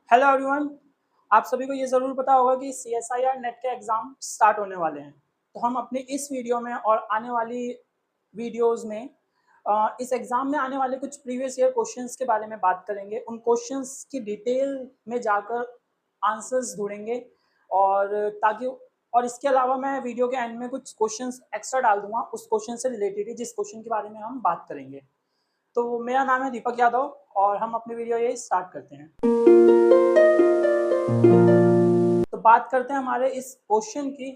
Hello everyone. आप सभी को ये ज़रूर पता होगा कि CSIR नेट के एग्ज़ाम स्टार्ट होने वाले हैं। तो हम अपने इस वीडियो में और आने वाली वीडियोज़ में इस एग्ज़ाम में आने वाले कुछ प्रीवियस ईयर क्वेश्चंस के बारे में बात करेंगे। उन क्वेश्चंस की डिटेल में जाकर आंसर्स ढूँढेंगे और ताकि और इसके अलावा मैं वीडियो के एंड में कुछ क्वेश्चंस एक्स्ट्रा डाल दूँगा उस क्वेश्चन से रिलेटेड ही जिस क्वेश्चन के बारे में हम बात करेंगे। तो मेरा नाम है दीपक यादव और हम अपनी वीडियो ये स्टार्ट करते हैं। तो बात करते हैं हमारे इस क्वेश्चन की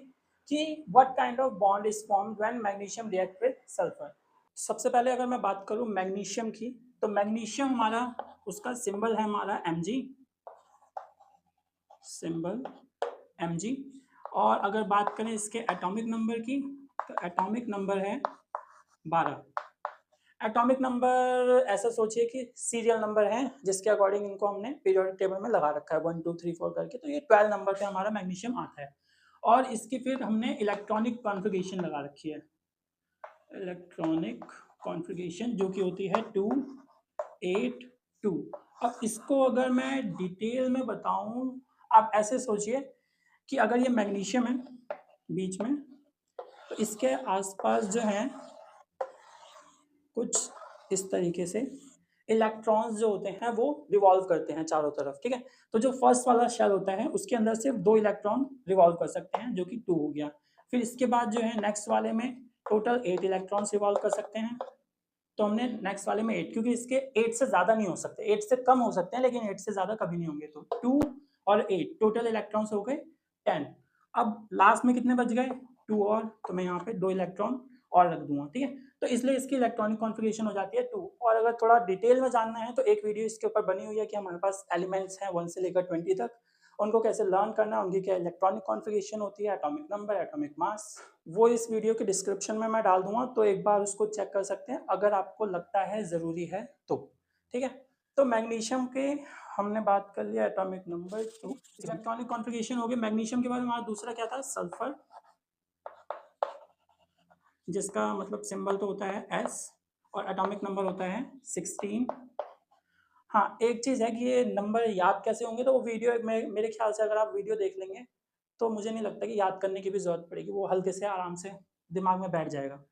कि what kind of bond is formed when magnesium react with sulphur. सबसे पहले अगर मैं बात करूं मैग्नीशियम की, तो मैग्नीशियम हमारा उसका सिंबल है हमारा Mg, सिंबल Mg। और अगर बात करें इसके एटॉमिक नंबर की, तो एटॉमिक नंबर है 12। एटॉमिक नंबर ऐसा सोचिए कि सीरियल नंबर है जिसके अकॉर्डिंग इनको हमने पीरियोडिक टेबल में लगा रखा है 1 2 3 4 करके। तो ये 12 नंबर पे हमारा मैग्नीशियम आता है और इसकी फिर हमने इलेक्ट्रॉनिक कॉन्फ़िगरेशन लगा रखी है, इलेक्ट्रॉनिक कॉन्फ़िगरेशन जो कि होती है 2 8 2। अब इसको अगर मैं डिटेल में बताऊं, आप ऐसे सोचिए कि अगर ये मैग्नीशियम है बीच में, तो इसके आसपास जो है कुछ इस तरीके से इलेक्ट्रॉन्स जो होते हैं वो रिवॉल्व करते हैं चारों तरफ, ठीक है। तो जो फर्स्ट वाला शेल होता है उसके अंदर सिर्फ 2 इलेक्ट्रॉन रिवॉल्व कर सकते हैं जो कि 2 हो गया। फिर इसके बाद जो है नेक्स्ट वाले में टोटल 8 इलेक्ट्रॉन्स रिवॉल्व कर सकते हैं। तो हमने नेक्स्ट वाले में 8, क्योंकि इसके 8 से ज़्यादा नहीं हो सकते, 8 से कम हो सकते हैं लेकिन 8 से ज़्यादा कभी नहीं होंगे। तो 2 और 8 टोटल इलेक्ट्रॉन्स हो गए 10। अब लास्ट में कितने बच गए 2 और, तो मैं यहाँ पे 2 इलेक्ट्रॉन और रख दूंगा, ठीक है। तो इसलिए इसकी इलेक्ट्रॉनिक कॉन्फ़िगरेशन हो जाती है 2। और अगर थोड़ा डिटेल में जानना है तो एक वीडियो इसके ऊपर बनी हुई है कि हमारे पास एलिमेंट्स हैं 1 से लेकर 20 तक, उनको कैसे लर्न करना है, उनकी क्या इलेक्ट्रॉनिक कॉन्फ़िगरेशन होती है, एटॉमिक नंबर, एटॉमिक मास। वो इस वीडियो के डिस्क्रिप्शन में मैं डाल दूंगा, तो एक बार उसको चेक कर सकते हैं अगर आपको लगता है ज़रूरी है तो, ठीक है। तो मैग्नीशियम के हमने बात कर लिया, एटॉमिक नंबर 2, इलेक्ट्रॉनिक कॉन्फ़िगरेशन हो गई। मैग्नीशियम के बाद हमारा दूसरा क्या था, सल्फर, जिसका मतलब सिंबल तो होता है S और एटॉमिक नंबर होता है 16। हाँ, एक चीज़ है कि ये नंबर याद कैसे होंगे, तो वो वीडियो मेरे ख्याल से अगर आप वीडियो देख लेंगे तो मुझे नहीं लगता कि याद करने की भी ज़रूरत पड़ेगी, वो हल्के से आराम से दिमाग में बैठ जाएगा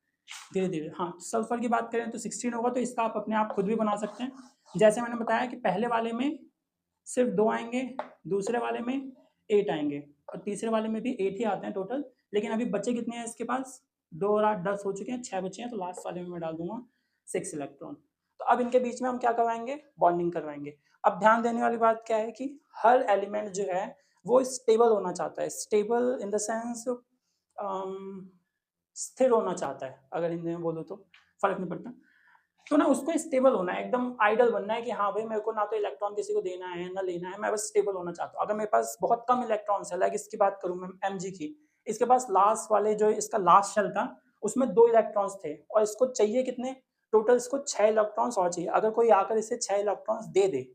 धीरे-धीरे। हाँ, सल्फर की बात करें तो 16 होगा, तो इसका आप अपने आप खुद भी बना सकते हैं। जैसे मैंने बताया कि पहले वाले में सिर्फ 2 आएँगे, दूसरे वाले में 8 आएँगे और तीसरे वाले में भी 8 ही आते हैं टोटल। लेकिन अभी बचे कितने हैं इसके पास, 2 और 8 10 हो चुके हैं, 6 बचे हैं, तो लास्ट वाले में मैं डाल दूँगा 6 इलेक्ट्रॉन। तो अब इनके बीच में हम क्या करवाएँगे, बॉन्डिंग करवाएँगे। अब ध्यान देने वाली बात क्या है कि हर एलिमेंट जो है वो स्टेबल होना चाहता है। स्टेबल इन द सेंस स्थिर होना चाहता है, अगर हिंदी में बोलूँ तो फ़र्क नहीं पड़ता। तो ना उसको स्टेबल होना है, एकदम आइडल बनना है कि हाँ भाई मेरे को ना तो इलेक्ट्रॉन किसी को देना है ना लेना है, मैं बस स्टेबल होना चाहता हूँ। अगर मेरे पास बहुत कम इलेक्ट्रॉन्स है, लाइक इसकी बात करूँ मैं Mg की, इसके पास लास्ट वाले जो इसका लास्ट शेल था उसमें 2 इलेक्ट्रॉन्स थे और इसको चाहिए कितने, टोटल इसको 6 इलेक्ट्रॉन्स और चाहिए। अगर कोई आकर इसे 6 इलेक्ट्रॉन्स दे दे,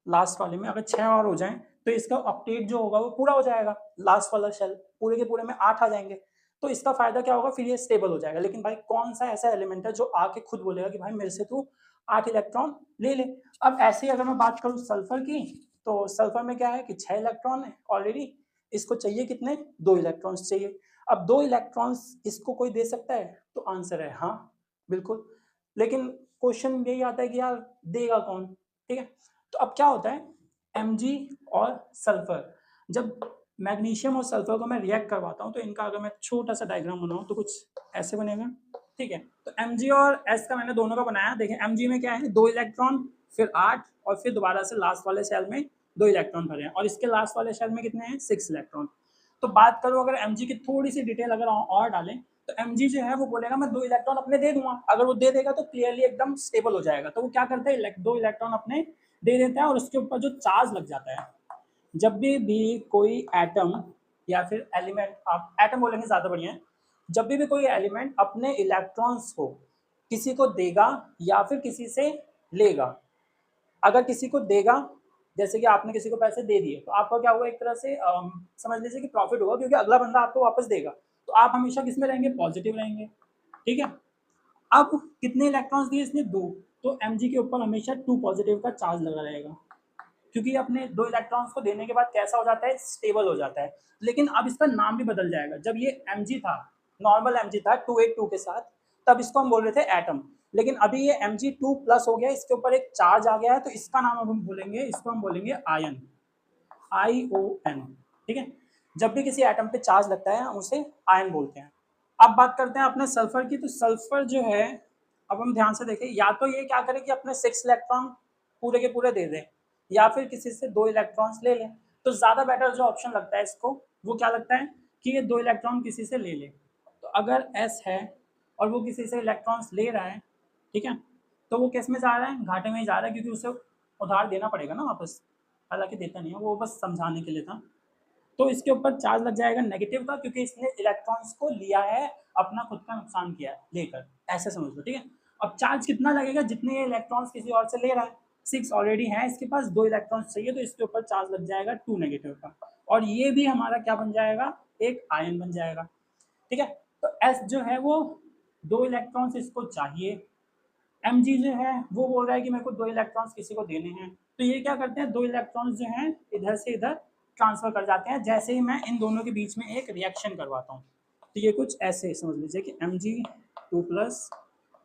लास्ट वाले में अगर 6 और हो जाएँ तो इसका ऑक्टेट जो होगा वो पूरा हो जाएगा। लास्ट वाला शेल पूरे के पूरे में 8 आ जाएँगे। तो इसका फ़ायदा क्या होगा, फिर ये स्टेबल हो जाएगा। लेकिन भाई कौन-सा ऐसा एलिमेंट है जो आके खुद बोलेगा कि भाई मेरे से तू 8 इलेक्ट्रॉन ले ले। अब ऐसे ही अगर मैं बात करूँ सल्फर की, तो सल्फर में क्या है कि 6 इलेक्ट्रॉन है ऑलरेडी, इसको चाहिए कितने, 2 इलेक्ट्रॉन्स चाहिए। अब 2 इलेक्ट्रॉन्स इसको कोई दे सकता है? तो आंसर है हाँ, बिल्कुल। लेकिन क्वेश्चन यही आता है कि यार देगा कौन? ठीक है? तो अब क्या होता है, Mg और सल्फर, जब मैग्नीशियम और सल्फर को मैं रिएक्ट करवाता हूँ तो इनका अगर मैं छोटा सा डायग्राम बनाऊँ तो कुछ ऐसे बनेगा, ठीक है। तो Mg और S का मैंने दोनों का बनाया। देखिए Mg में क्या है, 2 इलेक्ट्रॉन, फिर 8 और फिर दोबारा से लास्ट वाले शेल में 2 इलेक्ट्रॉन भरे हैं और इसके लास्ट वाले शेल में कितने हैं, 6 इलेक्ट्रॉन। तो बात करूँ अगर Mg की थोड़ी सी डिटेल अगर और डालें तो Mg जो है वो बोलेगा मैं 2 इलेक्ट्रॉन अपने दे दूंगा। अगर वो दे देगा तो क्लियरली एकदम स्टेबल हो जाएगा। तो वो क्या करता है, 2 इलेक्ट्रॉन अपने दे देता है और उसके ऊपर जो चार्ज लग जाता है, जब भी कोई एटम या फिर एलिमेंट, आप एटम बोलेंगे ज़्यादा बढ़िया है, जब भी कोई एलिमेंट अपने इलेक्ट्रॉन्स को किसी को देगा या फिर किसी से लेगा, अगर किसी को देगा, जैसे कि आपने किसी को पैसे दे दिए तो आपका क्या होगा, एक तरह से समझ लीजिए कि प्रॉफिट होगा क्योंकि अगला बंदा आपको वापस देगा। तो आप हमेशा किस में रहेंगे, पॉजिटिव रहेंगे, ठीक है। अब कितने इलेक्ट्रॉन्स दिए इसने, 2, तो Mg के ऊपर हमेशा 2 पॉजिटिव का चार्ज लगा रहेगा। क्योंकि ये अपने 2 इलेक्ट्रॉन्स को देने के बाद कैसा हो जाता है, स्टेबल हो जाता है। लेकिन अब इसका नाम भी बदल जाएगा। जब ये Mg था, नॉर्मल Mg था 282 के साथ, तब इसको हम बोल रहे थे एटम। लेकिन अभी ये Mg2+ हो गया, इसके ऊपर एक चार्ज आ गया है, तो इसका नाम अब हम बोलेंगे, इसको हम बोलेंगे आयन, ION। ठीक है, जब भी किसी एटम पे चार्ज लगता है हम उसे आयन बोलते हैं। अब बात करते हैं अपने सल्फर की। तो सल्फर जो है, अब हम ध्यान से देखें, या तो ये क्या करे कि अपने 6 इलेक्ट्रॉन पूरे के पूरे दे दे, या फिर किसी से 2 इलेक्ट्रॉन्स ले ले। तो ज्यादा बेटर जो ऑप्शन लगता है इसको, वो क्या लगता है कि ये 2 इलेक्ट्रॉन किसी से ले ले। तो अगर S है और वो किसी से इलेक्ट्रॉन्स ले रहा है, ठीक है, तो वो किस में जा रहा है, घाटे में ही जा रहा है, क्योंकि उसे उधार देना पड़ेगा ना वापस, हालांकि देता नहीं है, वो बस समझाने के लिए था। तो इसके ऊपर चार्ज लग जाएगा नेगेटिव का, क्योंकि इसने इलेक्ट्रॉन्स को लिया है, अपना खुद का नुकसान किया है लेकर, ऐसे समझ लो। ठीक है, अब चार्ज कितना लगेगा, जितने ये इलेक्ट्रॉन्स किसी और से ले रहा है। 6 ऑलरेडी है इसके पास, 2 इलेक्ट्रॉन्स चाहिए, तो इसके ऊपर चार्ज लग जाएगा 2 नेगेटिव का, और ये भी हमारा क्या बन जाएगा, एक आयन बन जाएगा। ठीक है, तो S जो है वो 2 इलेक्ट्रॉन्स इसको चाहिए, Mg जो है वो बोल रहा है कि मेरे को 2 इलेक्ट्रॉन्स किसी को देने हैं। तो ये क्या करते हैं, 2 इलेक्ट्रॉन्स जो हैं इधर से इधर ट्रांसफर कर जाते हैं, जैसे ही मैं इन दोनों के बीच में एक रिएक्शन करवाता हूँ। तो ये कुछ ऐसे समझ लीजिए कि Mg2+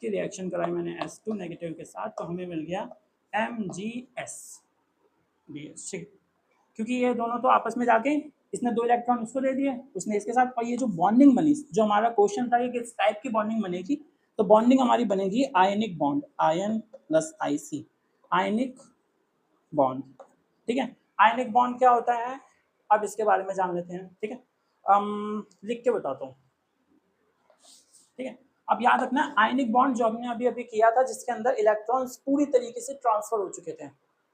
की रिएक्शन कराई मैंने S2 नेगेटिव के साथ, तो हमें मिल गया MgS। ठीक, क्योंकि ये दोनों तो आपस में जाके, इसने 2 इलेक्ट्रॉन उसको दे दिए, उसने इसके साथ, और ये जो बॉन्डिंग बनी, जो हमारा क्वेश्चन था, ये किस टाइप की बॉन्डिंग बनेगी, तो बॉन्डिंग हमारी बनेगी ionic bond, ion plus IC, ionic bond. ठीक है, आयनिक बॉन्ड क्या होता है, अब इसके बारे में जान लेते हैं। ठीक है, लिख के बताता हूँ। ठीक है, अब याद रखना, आयनिक बॉन्ड जो हमने अभी अभी किया था, जिसके अंदर इलेक्ट्रॉन्स पूरी तरीके से ट्रांसफर हो चुके थे,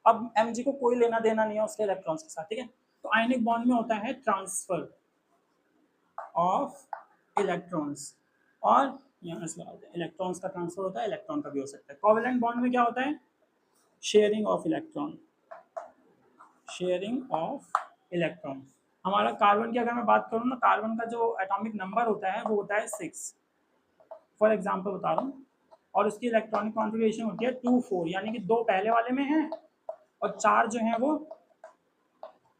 अब Mg को कोई लेना देना नहीं है उसके इलेक्ट्रॉन्स के साथ। ठीक है, तो आयनिक बॉन्ड में होता है ट्रांसफर ऑफ इलेक्ट्रॉन्स, और यहाँ से इलेक्ट्रॉन्स का ट्रांसफर होता है, इलेक्ट्रॉन का भी हो सकता है। कोवेलेंट बॉन्ड में क्या होता है, sharing of electron, sharing of electron. हमारा कार्बन की अगर मैं बात करूँ ना, कार्बन का जो एटॉमिक नंबर होता है वो होता है 6, फॉर एग्जाम्पल बता रहा हूँ, और उसकी इलेक्ट्रॉनिक कॉन्फ़िगरेशन होती है 2 4, यानी कि 2 पहले वाले में है और 4 जो है वो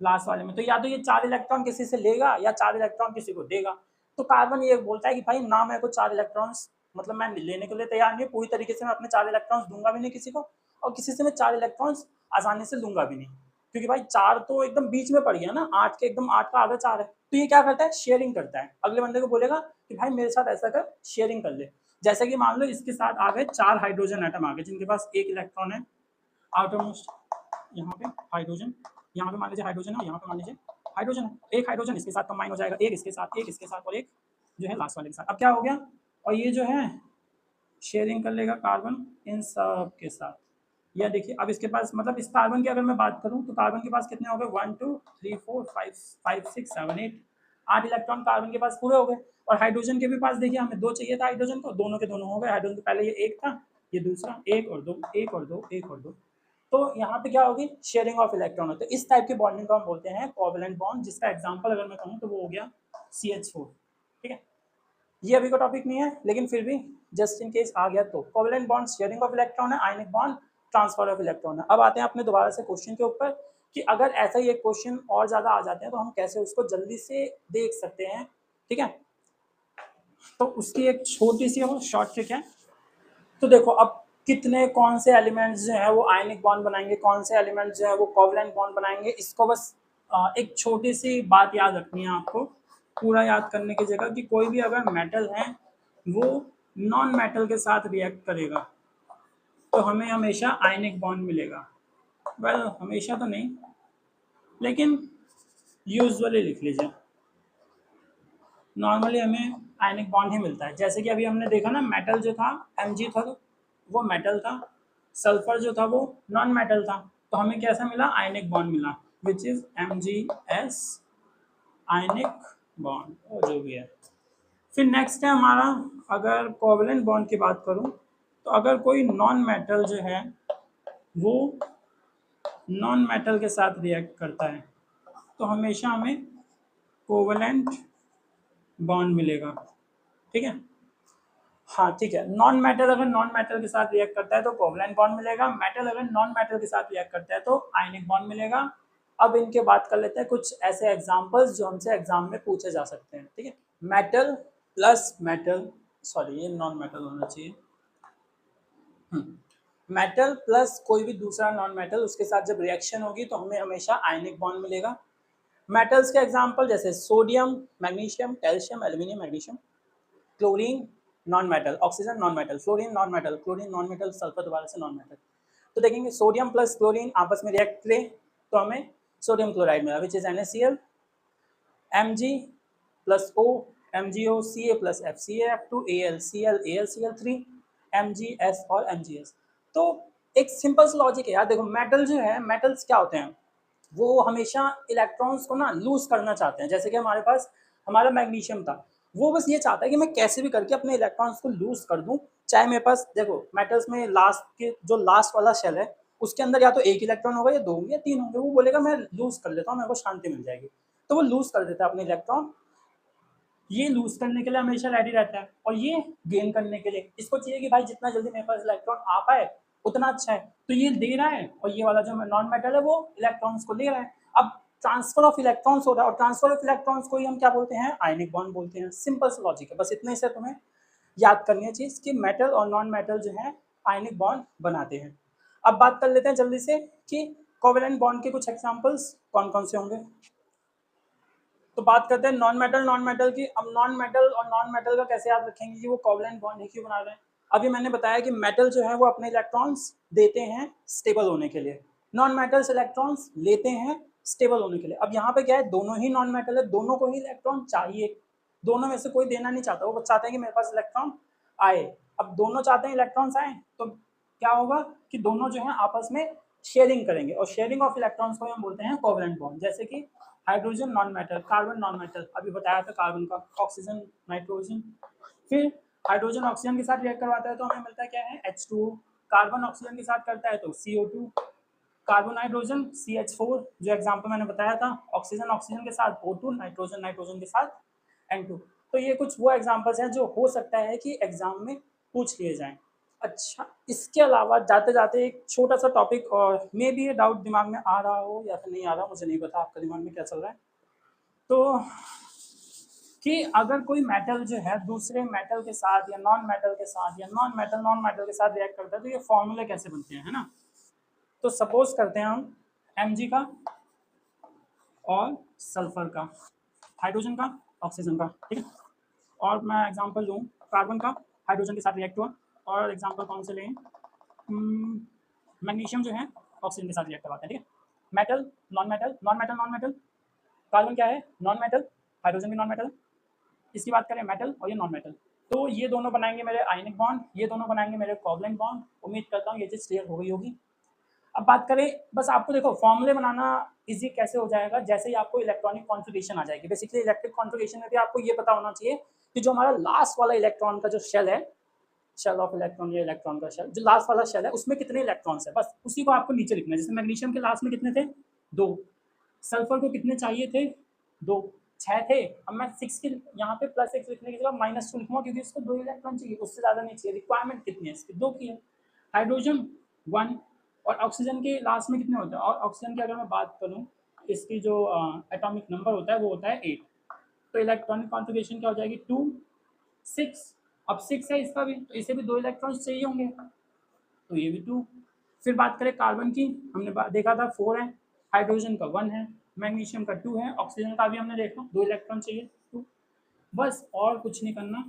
लास्ट वाले में। तो या तो ये 4 इलेक्ट्रॉन किसी से लेगा या 4 इलेक्ट्रॉन किसी को देगा। तो कार्बन ये बोलता है कि भाई ना मेरे को 4 इलेक्ट्रॉन्स, मतलब मैं लेने के लिए तैयार नहीं, पूरी तरीके से मैं अपने 4 इलेक्ट्रॉन्स दूंगा भी नहीं किसी को, और किसी से मैं 4 इलेक्ट्रॉन्स आसानी से लूंगा भी नहीं, क्योंकि भाई 4 तो एकदम बीच में पड़ गया ना, 8 के एकदम 8 का आधा 4 है। तो ये क्या करता है, शेयरिंग करता है, अगले बंदे को बोलेगा कि भाई मेरे साथ ऐसा कर, शेयरिंग कर ले। जैसे कि मान लो इसके साथ आ गए 4 हाइड्रोजन एटम आ गए, जिनके पास 1 इलेक्ट्रॉन है, आउटरमोस्ट यहाँ पे हाइड्रोजन, यहाँ पे मान लीजिए हाइड्रोजन है, यहाँ पे मान लीजिए हाइड्रोजन है, एक हाइड्रोजन इसके साथ कंबाइन हो जाएगा, एक इसके साथ, एक इसके साथ, और एक जो है लास्ट वाले के साथ। अब क्या हो गया, और ये जो है शेयरिंग कर लेगा कार्बन इन सब के साथ। या देखिए अब इसके पास, मतलब इस कार्बन की अगर मैं बात करूं तो कार्बन के पास कितने हो गए, 1 2 3 4 5 6 7 8, 8 इलेक्ट्रॉन कार्बन के पास पूरे हो गए। और हाइड्रोजन के भी पास देखिए, हमें 2 चाहिए था हाइड्रोजन को, दोनों के दोनों हो गए। हाइड्रोजन पहले ये 1 था, ये दूसरा, 1 और 2, 1 और 2, 1 और 2। तो यहाँ पे क्या होगी, शेयरिंग ऑफ इलेक्ट्रॉन होता है। इस टाइप की बॉन्डिंग को हम बोलते हैं कोवेलेंट बॉन्ड, जिसका एग्जांपल अगर मैं कहूँ तो वो हो गया CH4। ठीक है, ये अभी का टॉपिक नहीं है, लेकिन फिर भी जस्ट इन केस आ गया तो, covalent bond sharing of electron है, ionic bond transfer of electron है। अब आते हैं अपने दोबारा से क्वेश्चन के ऊपर, कि अगर ऐसा ही एक क्वेश्चन और ज्यादा आ जाते हैं तो हम कैसे उसको जल्दी से देख सकते हैं। ठीक है, तो उसकी एक छोटी सी और शॉर्ट ट्रिक है। तो देखो, अब कितने कौन से एलिमेंट्स जो है वो आयनिक बॉन्ड बनाएंगे, कौन से एलिमेंट्स जो है वो कोवेलेंट बॉन्ड बनाएंगे, इसको बस एक छोटी सी बात याद रखनी है आपको, पूरा याद करने की जगह, कि कोई भी अगर मेटल है वो नॉन मेटल के साथ रिएक्ट करेगा तो हमें हमेशा आयनिक बॉन्ड मिलेगा। वेल हमेशा तो नहीं, लेकिन यूजुअली लिख लीजिए, नॉर्मली हमें आयनिक बॉन्ड ही मिलता है। जैसे कि अभी हमने देखा ना, मेटल जो था Mg था वो मेटल था, सल्फर जो था वो नॉन मेटल था, तो हमें कैसा मिला, आयनिक बॉन्ड मिला, which is MgS ionic bond, और जो भी है। फिर नेक्स्ट है हमारा, अगर कोवेलेंट बॉन्ड की बात करूं, तो अगर कोई नॉन मेटल जो है वो नॉन मेटल के साथ रिएक्ट करता है तो हमेशा हमें कोवेलेंट बॉन्ड मिलेगा। ठीक है, हाँ ठीक है, नॉन मेटल अगर नॉन मेटल के साथ रिएक्ट करता है तो कोवलेंट बॉन्ड मिलेगा, मेटल अगर नॉन मेटल के साथ रिएक्ट करता है तो आयनिक बॉन्ड मिलेगा। अब इनके बात कर लेते हैं कुछ ऐसे एग्जांपल्स जो हमसे एग्जाम में पूछे जा सकते हैं, ठीक है। मेटल प्लस मेटल, सॉरी ये नॉन मेटल होना चाहिए, मेटल प्लस कोई भी दूसरा नॉन मेटल, उसके साथ जब रिएक्शन होगी तो हमें हमेशा आयनिक बॉन्ड मिलेगा। मेटल्स के एग्जांपल जैसे sodium, magnesium, calcium, aluminium, magnesium, chlorine non metal, oxygen non metal, fluorine non metal, chlorine non metal, sulphur दोबारा से नॉन मेटल। तो देखेंगे सोडियम प्लस क्लोरीन आपस में रिएक्ट करें तो हमें सोडियम क्लोराइड मिला which is NaCl, Mg plus O, MgO, Ca plus F, CaF2, Al, Cl, AlCl3, MgS और MgS। तो एक सिंपल सा लॉजिक है यार, देखो मेटल जो है, मेटल्स क्या होते हैं, वो हमेशा इलेक्ट्रॉन्स को ना लूज करना चाहते हैं। जैसे कि हमारे पास हमारा मैग्नीशियम था, वो बस ये चाहता है कि मैं कैसे भी करके अपने इलेक्ट्रॉन्स को लूज कर दूं। चाहे मेरे पास देखो मेटल्स में लास्ट के जो लास्ट वाला शेल है उसके अंदर या तो एक इलेक्ट्रॉन होगा या दो होंगे या तीन होंगे, वो बोलेगा मैं लूज कर लेता हूँ, मेरे को शांति मिल जाएगी, तो वो लूज कर देता है अपने इलेक्ट्रॉन। ये लूज करने के लिए हमेशा रेडी रहता है और ये गेन करने के लिए इसको चाहिए कि भाई जितना जल्दी मेरे पास इलेक्ट्रॉन आ पाए उतना अच्छा है, तो ये दे रहा है और ये वाला जो नॉन मेटल है वो इलेक्ट्रॉन्स को ले रहा है। अब ट्रांसफर ऑफ इलेक्ट्रॉन्स हो रहा है और ट्रांसफर ऑफ इलेक्ट्रॉन्स को ही हम क्या बोलते हैं, आयनिक बॉन्ड बोलते हैं। सिंपल सा लॉजिक है, बस इतने से तुम्हें याद करनी है चीज कि मेटल और नॉन मेटल जो है आयनिक बॉन्ड बनाते हैं। अब बात कर लेते हैं जल्दी से कि कोवेलेंट बॉन्ड के कुछ एग्जांपल्स कौन कौन से होंगे। तो बात करते हैं नॉन मेटल की। अब नॉन मेटल और नॉन मेटल का कैसे याद रखेंगे कि वो कोवलेंट बॉन्ड ही क्यों बना रहे हैं। अभी मैंने बताया कि मेटल जो है वो अपने इलेक्ट्रॉन्स देते हैं स्टेबल होने के लिए, नॉन मेटल्स इलेक्ट्रॉन्स लेते हैं स्टेबल होने के लिए। अब यहाँ पे क्या है, दोनों ही नॉन मेटल है, दोनों को ही इलेक्ट्रॉन चाहिए, दोनों में से कोई देना नहीं चाहता, वो चाहते हैं कि मेरे पास इलेक्ट्रॉन आए। अब दोनों चाहते हैं इलेक्ट्रॉन्स आए तो क्या होगा कि दोनों जो है आपस में शेयरिंग करेंगे और शेयरिंग ऑफ इलेक्ट्रॉन्स को हम बोलते हैं कोवलेंट बॉन्ड। जैसे कि hydrogen non metal, carbon non metal, अभी बताया था कार्बन का, ऑक्सीजन, नाइट्रोजन, फिर हाइड्रोजन ऑक्सीजन के साथ रिएक्ट करवाता है तो हमें मिलता है क्या है, H2O, कार्बन ऑक्सीजन के साथ करता है तो CO2, कार्बन हाइड्रोजन CH4 जो एग्जांपल मैंने बताया था, ऑक्सीजन ऑक्सीजन के साथ O2, नाइट्रोजन नाइट्रोजन के साथ N2। तो ये कुछ वो एग्जांपल्स हैं जो हो सकता है कि एग्जाम में पूछ लिए जाएं। अच्छा, इसके अलावा जाते जाते एक छोटा सा टॉपिक, और मे भी ये डाउट दिमाग में आ रहा हो या फिर नहीं आ रहा, मुझे नहीं पता आपके दिमाग में क्या चल रहा है। तो कि अगर कोई मेटल जो है दूसरे मेटल के साथ या नॉन मेटल के साथ या नॉन मेटल के साथ रिएक्ट करता है तो ये फॉर्मूले कैसे बनते हैं, है ना। तो सपोज करते हैं हम Mg का और सल्फर का, हाइड्रोजन का, ऑक्सीजन का, ठीक है। और मैं एग्जांपल दूं, कार्बन का हाइड्रोजन के साथ रिएक्ट हुआ, और एग्जांपल कौन से लें, मैग्नीशियम जो है ऑक्सीजन के साथ रिएक्ट करवाते हैं, ठीक है। Metal non metal, non metal non metal, carbon क्या है नॉन मेटल, हाइड्रोजन भी नॉन मेटल, इसकी बात करें मेटल और ये नॉन मेटल, तो ये दोनों बनाएंगे मेरे आयनिक बॉन्ड, ये दोनों बनाएंगे मेरे कोवलेंट बॉन्ड। उम्मीद करता हूँ ये चीज़ क्लियर हो गई होगी। अब बात करें, बस आपको देखो फॉर्मूले बनाना इजी कैसे हो जाएगा, जैसे ही आपको इलेक्ट्रॉनिक कॉन्फ़िगरेशन आ जाएगी। बेसिकली इलेक्ट्रिक कॉन्फ़िगरेशन में भी आपको ये पता होना चाहिए कि जो हमारा लास्ट वाला इलेक्ट्रॉन का जो शेल है, शेल ऑफ इलेक्ट्रॉन या इलेक्ट्रॉन का शेल, जो लास्ट वाला शेल है उसमें कितने इलेक्ट्रॉन्स है, बस उसी को आपको नीचे लिखना है। जैसे मैग्नीशियम के लास्ट में कितने थे, 2, सल्फर को कितने चाहिए थे, 2, 6 थे। अब मैं 6 के यहाँ पे +6 लिखने की जगह -2 लिखूंगा क्योंकि इसको 2 इलेक्ट्रॉन चाहिए, उससे ज़्यादा नहीं चाहिए। रिक्वायरमेंट कितनी है इसकी, 2 की है। हाइड्रोजन 1, और ऑक्सीजन के लास्ट में कितने होते हैं, और ऑक्सीजन की अगर मैं बात करूँ, इसकी जो एटॉमिक नंबर होता है वो होता है 8। तो इलेक्ट्रॉनिक कॉन्फ़िगरेशन क्या हो जाएगी, 2, 6। अब 6 है इसका भी, तो इसे भी 2 इलेक्ट्रॉन्स चाहिए होंगे, तो ये भी 2। फिर बात करें कार्बन की, हमने देखा था 4 है, हाइड्रोजन का 1 है, मैग्नीशियम का 2 है, ऑक्सीजन का भी हमने देखा 2 इलेक्ट्रॉन चाहिए, 2। बस और कुछ नहीं करना।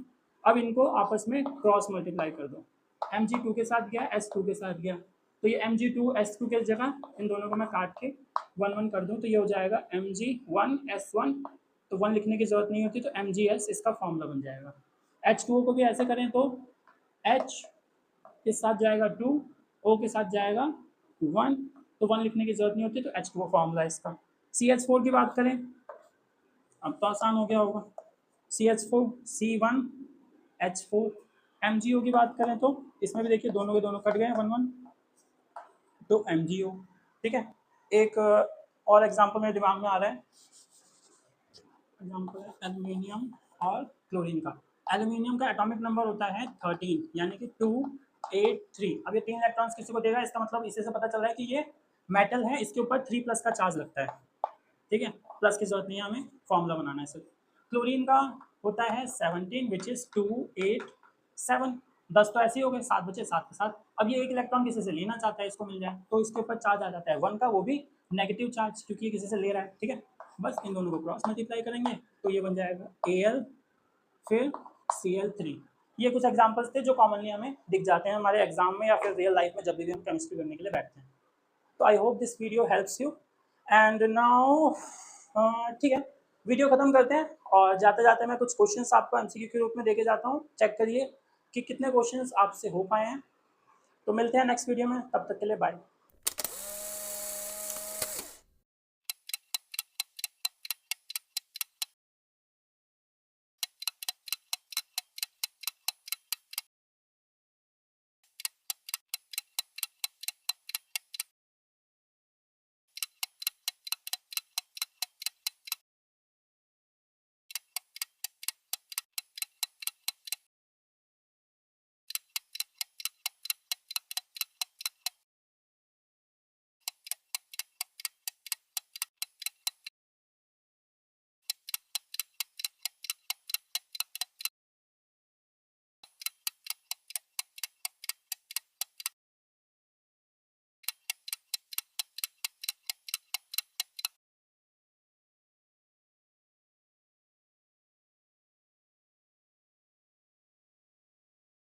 अब इनको आपस में क्रॉस मल्टीप्लाई कर दो, Mg2 के साथ गया, S2 के साथ गया, तो ये Mg2 S2 के जगह इन दोनों को मैं काट के 1 1 कर दूं तो ये हो जाएगा Mg1 S1, तो 1 लिखने की जरूरत नहीं होती, तो Mgs इसका फॉर्मूला बन जाएगा। H2O को भी ऐसे करें तो H के साथ जाएगा 2, O के साथ जाएगा 1, तो 1 लिखने की जरूरत नहीं होती, तो H2O फॉर्मूला इसका। CH4 की बात करें, अब तो आसान हो गया होगा, CH4 C1H4। MgO की बात करें तो इसमें भी देखिए दोनों के दोनों कट गए 1 1, तो MgO, ठीक है। एक और एग्जांपल मेरे दिमाग में आ रहा है, एग्जांपल है एल्युमिनियम और क्लोरीन का। एल्यूमिनियम का एटॉमिक नंबर होता है 13 यानी कि 283। अब ये 3 इलेक्ट्रॉन्स किसी को देगा, इसका मतलब इसी से पता चल रहा है कि ये मेटल है, इसके ऊपर 3 प्लस का चार्ज लगता है। ठीक है, प्लस की जरूरत नहीं है, हमें फॉर्मूला बनाना है सिर्फ। क्लोरीन का होता है 17 विच इज 287। 10 तो ऐसे ही हो गए, 7 बचे, 7 के साथ। अब ये एक इलेक्ट्रॉन किसी से लेना चाहता है, इसको मिल जाए तो इसके ऊपर चार्ज आ जाता है 1 का, वो भी नेगेटिव चार्ज क्योंकि ये किसी से ले रहा है। ठीक है, बस इन दोनों को क्रॉस मल्टीप्लाई करेंगे तो ये बन जाएगा Al फिर Cl3। ये कुछ एग्जांपल्स थे जो कॉमनली हमें दिख जाते हैं हमारे एग्जाम में या फिर रियल लाइफ में जब भी हम केमिस्ट्री करने के लिए बैठते हैं। तो I hope this video helps you and now ठीक है, वीडियो खत्म करते हैं और जाते जाते मैं कुछ क्वेश्चंस आपको एमसीक्यू के रूप में देके जाता हूँ, चेक करिए कि कितने क्वेश्चंस आपसे हो पाए हैं। तो मिलते हैं नेक्स्ट वीडियो में, तब तक के लिए बाय।